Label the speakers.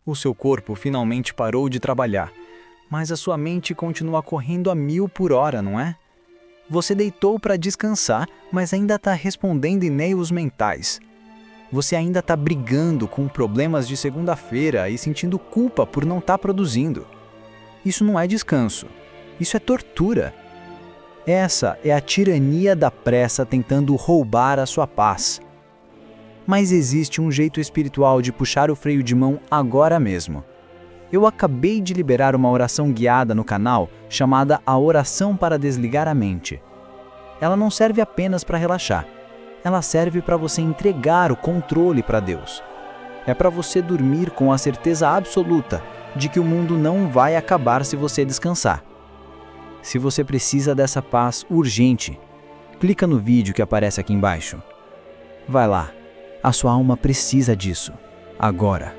Speaker 1: O seu corpo finalmente parou de trabalhar, mas a sua mente continua correndo a 1000 por hora, não é? Você deitou para descansar, mas ainda está respondendo e-mails mentais. Você ainda está brigando com problemas de segunda-feira e sentindo culpa por não estar produzindo. Isso não é descanso. Isso é tortura. Essa é a tirania da pressa tentando roubar a sua paz. Mas existe um jeito espiritual de puxar o freio de mão agora mesmo. Eu acabei de liberar uma oração guiada no canal chamada A Oração para Desligar a Mente. Ela não serve apenas para relaxar. Ela serve para você entregar o controle para Deus. É para você dormir com a certeza absoluta de que o mundo não vai acabar se você descansar. Se você precisa dessa paz urgente, clica no vídeo que aparece aqui embaixo. Vai lá, a sua alma precisa disso, agora.